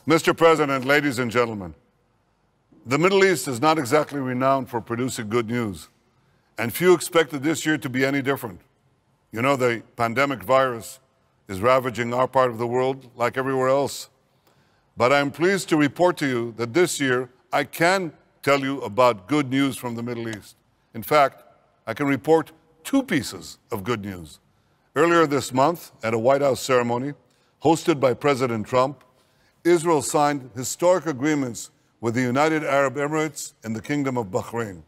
Mr. President, ladies and gentlemen, the Middle East is not exactly renowned for producing good news, and few expected this year to be any different. You know, the pandemic virus is ravaging our part of the world like everywhere else. But I am pleased to report to you that this year I can tell you about good news from the Middle East. In fact, I can report two pieces of good news. Earlier this month, at a White House ceremony hosted by President Trump, Israel signed historic agreements with the United Arab Emirates and the Kingdom of Bahrain.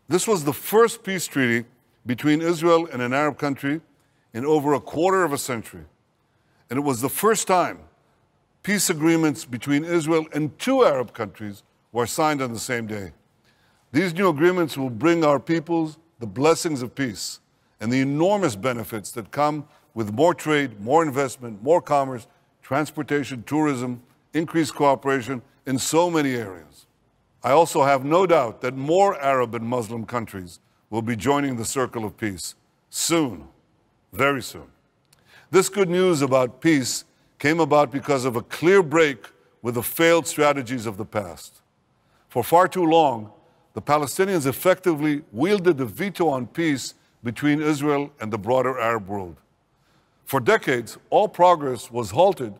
This was the first peace treaty between Israel and an Arab country in over a quarter of a century. And it was the first time peace agreements between Israel and two Arab countries were signed on the same day. These new agreements will bring our peoples the blessings of peace and the enormous benefits that come with more trade, more investment, more commerce, transportation, tourism, increased cooperation in so many areas. I also have no doubt that more Arab and Muslim countries will be joining the circle of peace soon, very soon. This good news about peace came about because of a clear break with the failed strategies of the past. For far too long, the Palestinians effectively wielded the veto on peace between Israel and the broader Arab world. For decades, all progress was halted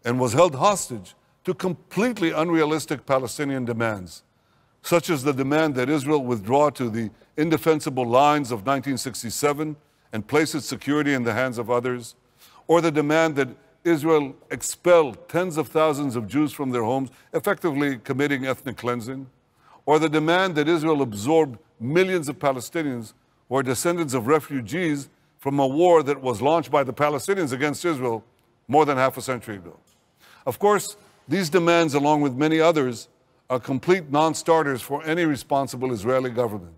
and was held hostage to completely unrealistic Palestinian demands, such as the demand that Israel withdraw to the indefensible lines of 1967 and place its security in the hands of others, or the demand that Israel expel tens of thousands of Jews from their homes, effectively committing ethnic cleansing, or the demand that Israel absorb millions of Palestinians who are descendants of refugees from a war that was launched by the Palestinians against Israel more than half a century ago. Of course, these demands, along with many others, are complete non-starters for any responsible Israeli government.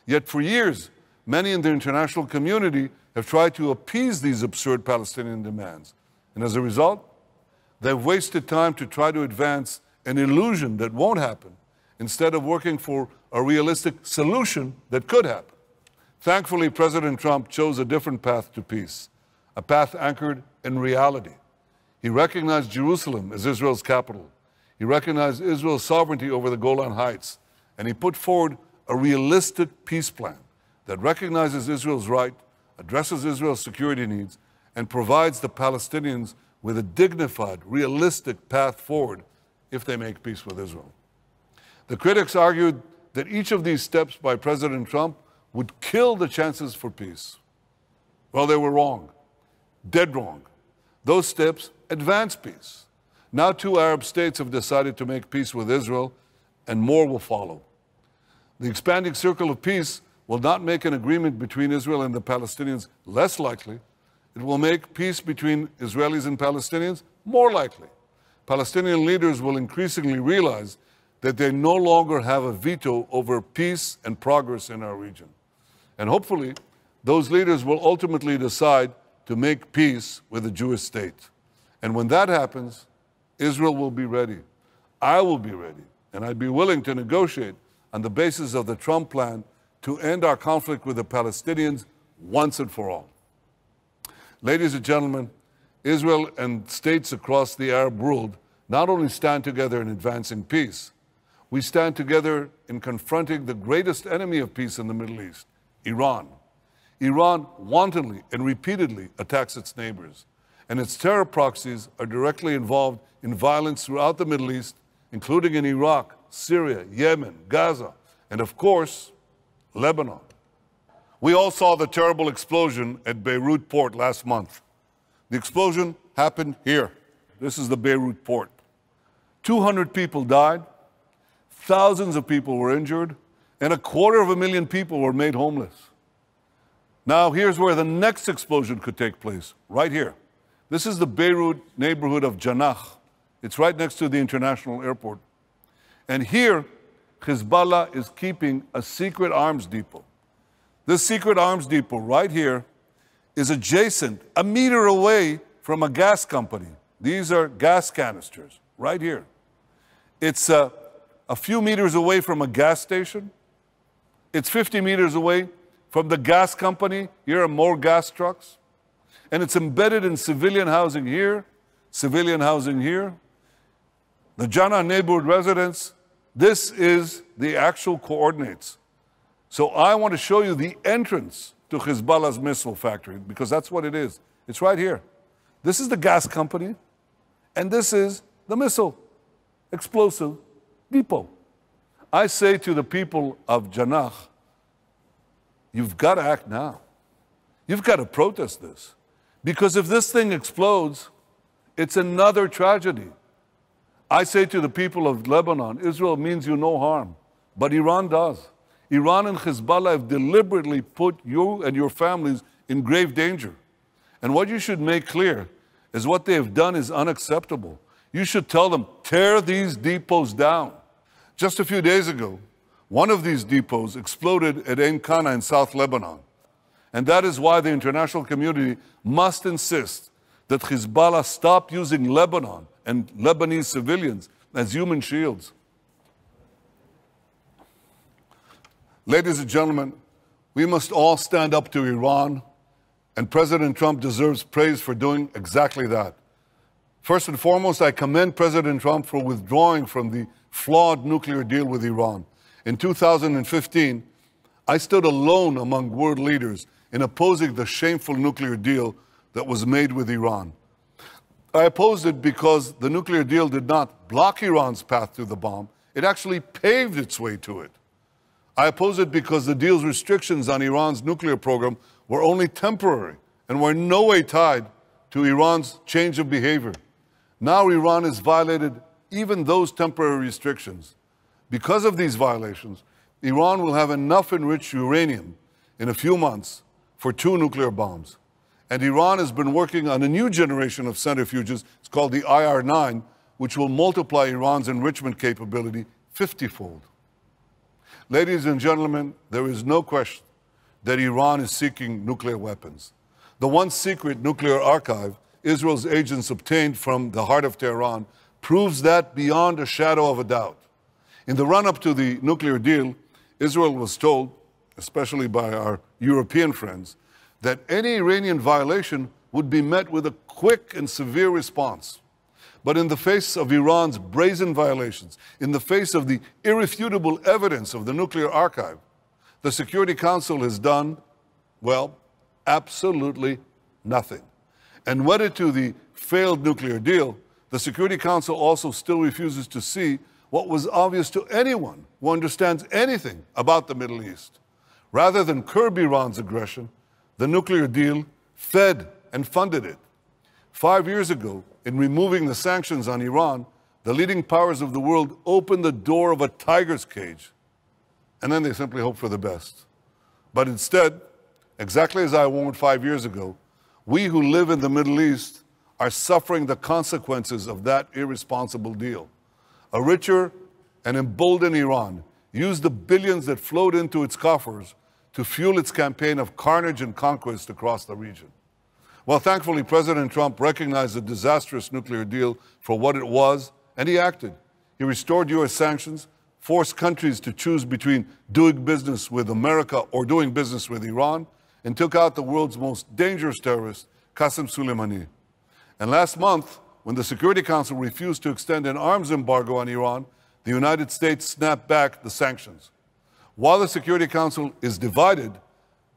Yet for years, many in the international community have tried to appease these absurd Palestinian demands. And as a result, they've wasted time to try to advance an illusion that won't happen, instead of working for a realistic solution that could happen. Thankfully, President Trump chose a different path to peace, a path anchored in reality. He recognized Jerusalem as Israel's capital. He recognized Israel's sovereignty over the Golan Heights, and he put forward a realistic peace plan that recognizes Israel's right, addresses Israel's security needs, and provides the Palestinians with a dignified, realistic path forward if they make peace with Israel. The critics argued that each of these steps by President Trump would kill the chances for peace. Well, they were wrong, dead wrong. Those steps advance peace. Now 2 Arab states have decided to make peace with Israel, and more will follow. The expanding circle of peace will not make an agreement between Israel and the Palestinians less likely. It will make peace between Israelis and Palestinians more likely. Palestinian leaders will increasingly realize that they no longer have a veto over peace and progress in our region. And hopefully, those leaders will ultimately decide to make peace with a Jewish state. And when that happens, Israel will be ready. I will be ready. And I'd be willing to negotiate on the basis of the Trump plan to end our conflict with the Palestinians once and for all. Ladies and gentlemen, Israel and states across the Arab world not only stand together in advancing peace, we stand together in confronting the greatest enemy of peace in the Middle East, Iran. Iran wantonly and repeatedly attacks its neighbors, and its terror proxies are directly involved in violence throughout the Middle East, including in Iraq, Syria, Yemen, Gaza, and of course, Lebanon. We all saw the terrible explosion at Beirut port last month. The explosion happened here. This is the Beirut port. 200 people died, thousands of people were injured, and 250,000 people were made homeless. Now, here's where the next explosion could take place, right here. This is the Beirut neighborhood of Janah. It's right next to the international airport. And here, Hezbollah is keeping a secret arms depot. This secret arms depot right here is adjacent, a meter away from a gas company. These are gas canisters, right here. It's a few meters away from a gas station. It's 50 meters away from the gas company. Here are more gas trucks. And it's embedded in civilian housing here, civilian housing here. The Jannah neighborhood residents, this is the actual coordinates. So I want to show you the entrance to Hezbollah's missile factory, because that's what it is. It's right here. This is the gas company, and this is the missile explosive depot. I say to the people of Jannah, you've got to act now. You've got to protest this. Because if this thing explodes, it's another tragedy. I say to the people of Lebanon, Israel means you no harm, but Iran does. Iran and Hezbollah have deliberately put you and your families in grave danger. And what you should make clear is what they have done is unacceptable. You should tell them, tear these depots down. Just a few days ago, one of these depots exploded at Ein Kana in South Lebanon. And that is why the international community must insist that Hezbollah stop using Lebanon and Lebanese civilians as human shields. Ladies and gentlemen, we must all stand up to Iran, and President Trump deserves praise for doing exactly that. First and foremost, I commend President Trump for withdrawing from the flawed nuclear deal with Iran. In 2015, I stood alone among world leaders in opposing the shameful nuclear deal that was made with Iran. I opposed it because the nuclear deal did not block Iran's path to the bomb, it actually paved its way to it. I oppose it because the deal's restrictions on Iran's nuclear program were only temporary and were in no way tied to Iran's change of behavior. Now Iran has violated even those temporary restrictions. Because of these violations, Iran will have enough enriched uranium in a few months for 2 nuclear bombs. And Iran has been working on a new generation of centrifuges, it's called the IR-9, which will multiply Iran's enrichment capability 50-fold. Ladies and gentlemen, there is no question that Iran is seeking nuclear weapons. The once secret nuclear archive Israel's agents obtained from the heart of Tehran proves that beyond a shadow of a doubt. In the run-up to the nuclear deal, Israel was told, especially by our European friends, that any Iranian violation would be met with a quick and severe response. But in the face of Iran's brazen violations, in the face of the irrefutable evidence of the nuclear archive, the Security Council has done, well, absolutely nothing. And wedded to the failed nuclear deal, the Security Council also still refuses to see what was obvious to anyone who understands anything about the Middle East. Rather than curb Iran's aggression, the nuclear deal fed and funded it. 5 years ago, in removing the sanctions on Iran, the leading powers of the world opened the door of a tiger's cage, and then they simply hope for the best. But instead, exactly as I warned 5 years ago, we who live in the Middle East are suffering the consequences of that irresponsible deal. A richer and emboldened Iran used the billions that flowed into its coffers to fuel its campaign of carnage and conquest across the region. Well, thankfully, President Trump recognized the disastrous nuclear deal for what it was, and he acted. He restored U.S. sanctions, forced countries to choose between doing business with America or doing business with Iran, and took out the world's most dangerous terrorist, Qasem Soleimani. And last month, when the Security Council refused to extend an arms embargo on Iran, the United States snapped back the sanctions. While the Security Council is divided,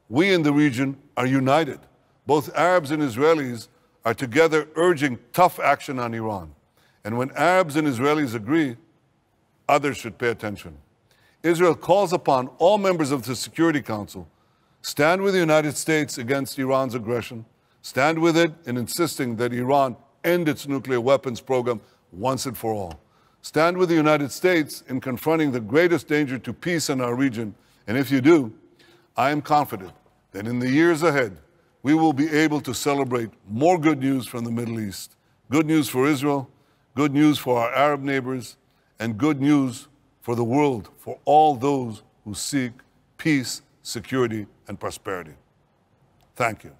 we in the region are united. Both Arabs and Israelis are together urging tough action on Iran. And when Arabs and Israelis agree, others should pay attention. Israel calls upon all members of the Security Council, stand with the United States against Iran's aggression, stand with it in insisting that Iran end its nuclear weapons program once and for all. Stand with the United States in confronting the greatest danger to peace in our region. And if you do, I am confident that in the years ahead, we will be able to celebrate more good news from the Middle East. Good news for Israel, good news for our Arab neighbors, and good news for the world, for all those who seek peace, security, and prosperity. Thank you.